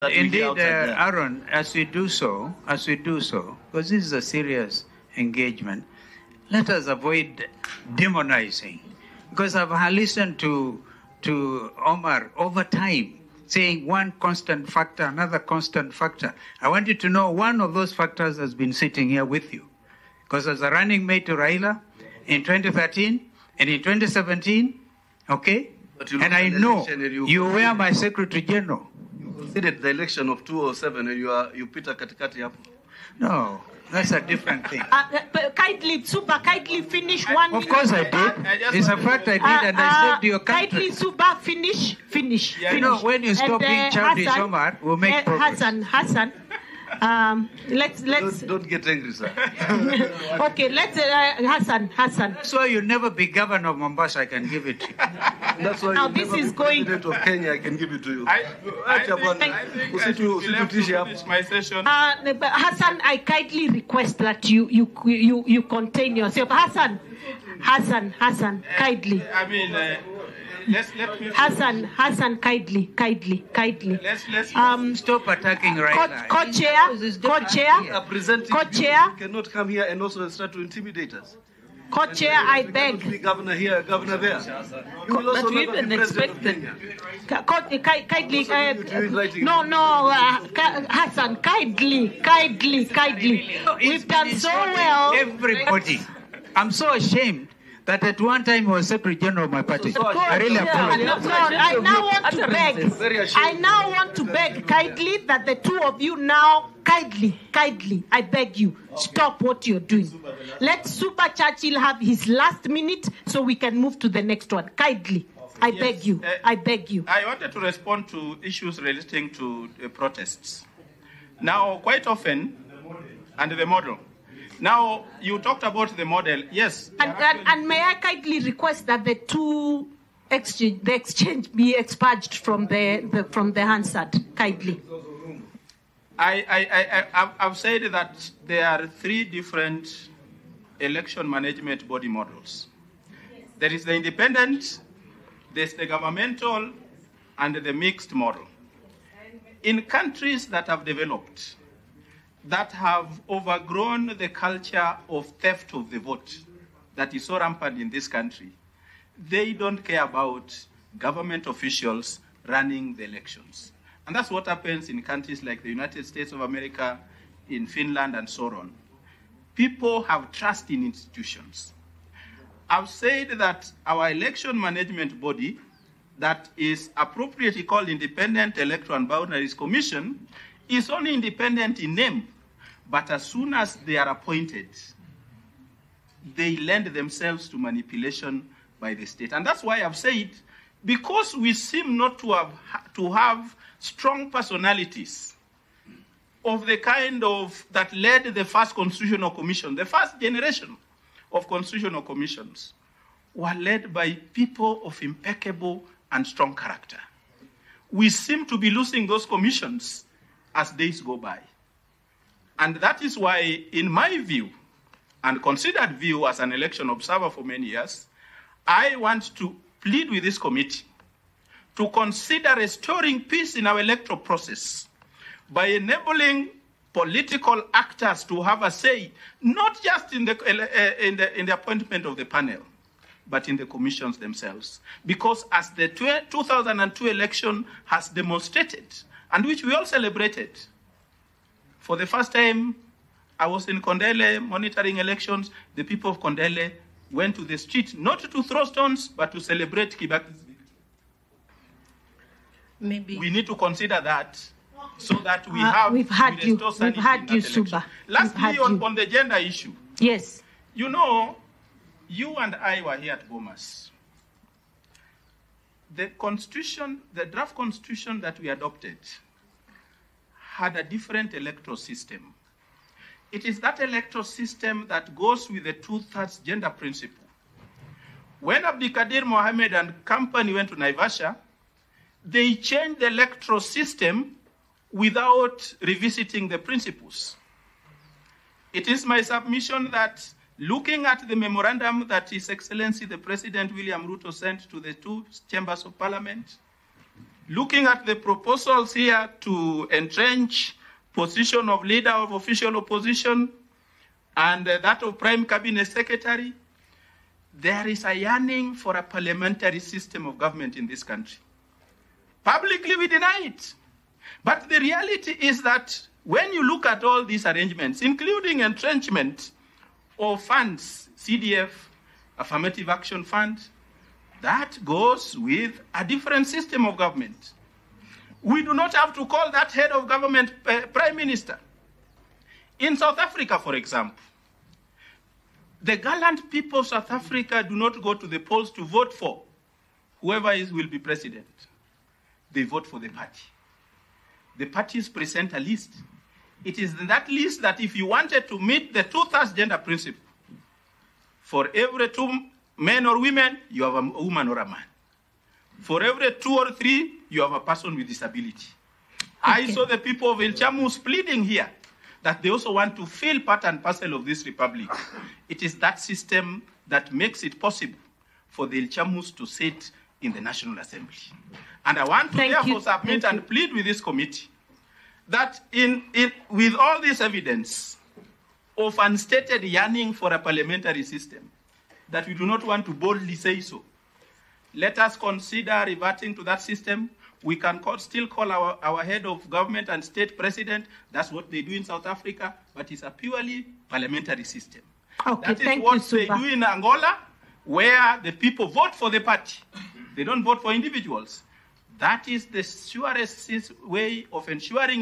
Indeed, Aaron, as we do so, because this is a serious engagement, let us avoid demonizing. Because I've listened to Omar over time, saying one constant factor, another constant factor. I want you to know one of those factors has been sitting here with you. Because as a running mate to Raila in 2013 and in 2017, okay? And I know you were my Secretary General. Considered the election of 2007 and you Peter Katikati hapo. No, that's a different thing. Kindly finish 1 minute. Of course I did. It's a fact I did, and I saved your country. Kindly, Suba, finish. You know, when you stop being childish, Omar, we'll make progress. Hassan. Let's don't get angry, sir. Okay, let's Hassan. So you'll never be governor of Mombasa. I can give it to you. That's why now this is going. President of Kenya, I can give it to you. I finish my session. Hassan, I kindly request that you contain yourself. Hassan, kindly. I mean. Let me. Hassan, kindly. Let's stop attacking right Co-chair. Cannot come here and also start to intimidate us. Co-chair, I beg. Be governor here, governor there. You will also never be president of Kenya. Kindly. No. Hassan, kindly. We've done so well. Everybody. I'm so ashamed that at one time he was Secretary General of my party. I really apologize. I now want to beg kindly that the two of you now, kindly, I beg you, stop what you're doing. Let Super Churchill have his last minute so we can move to the next one. Kindly. I beg you. I wanted to respond to issues relating to protests. Now, quite often, and the model. Now, you talked about the model, yes. And may I kindly request that the exchange be expunged from the Hansard, kindly. I've said that there are 3 different election management body models. There is the independent, there's the governmental, and the mixed model. In countries that have developed, that have overgrown the culture of theft of the vote that is so rampant in this country, they don't care about government officials running the elections. And that's what happens in countries like the United States of America, in Finland, and so on. People have trust in institutions. I've said that our election management body, that is appropriately called Independent Electoral and Boundaries Commission, is only independent in name, but as soon as they are appointed, they lend themselves to manipulation by the state. And that's why I've said, because we seem not to have strong personalities of the kind of that led the first constitutional commission, the first generation of constitutional commissions were led by people of impeccable and strong character. We seem to be losing those commissions as days go by. And that is why, in my view, and considered view as an election observer for many years, I want to plead with this committee to consider restoring peace in our electoral process by enabling political actors to have a say, not just in the appointment of the panel, but in the commissions themselves. Because as the 2002 election has demonstrated, and which we all celebrated, for the first time, I was in Kondele monitoring elections. The people of Kondele went to the street, not to throw stones, but to celebrate Kibaki's victory. Maybe we need to consider that, so that we have. We've had you, Suba. Lastly, on the gender issue. Yes. You know, you and I were here at Bomas. The constitution, the draft constitution that we adopted, had a different electoral system. It is that electoral system that goes with the 2/3 gender principle. When Abdikadir Mohammed and company went to Naivasha, they changed the electoral system without revisiting the principles. It is my submission that, looking at the memorandum that His Excellency the President William Ruto sent to the 2 chambers of parliament, Looking at the proposals here to entrench position of leader of official opposition and that of prime cabinet secretary, there is a yearning for a parliamentary system of government in this country. Publicly, we deny it. But the reality is that when you look at all these arrangements, including entrenchment of funds, CDF, affirmative action fund, that goes with a different system of government. We do not have to call that head of government prime minister. In South Africa, for example, the gallant people of South Africa do not go to the polls to vote for whoever will be president. They vote for the party. The parties present a list. It is in that list that if you wanted to meet the two-thirds gender principle, for every 2 men or women, you have a woman or a man. For every 2 or 3, you have a person with disability. Okay. I saw the people of El Chamus pleading here that they also want to feel part and parcel of this republic. It is that system that makes it possible for the El Chamus to sit in the National Assembly. And I want to therefore submit and plead with this committee that with all this evidence of unstated yearning for a parliamentary system, that we do not want to boldly say so, let us consider reverting to that system. We can still call our head of government and state president. That's what they do in South Africa, but it's a purely parliamentary system. Okay, that is what they do in Angola, where the people vote for the party. They don't vote for individuals. That is the surest way of ensuring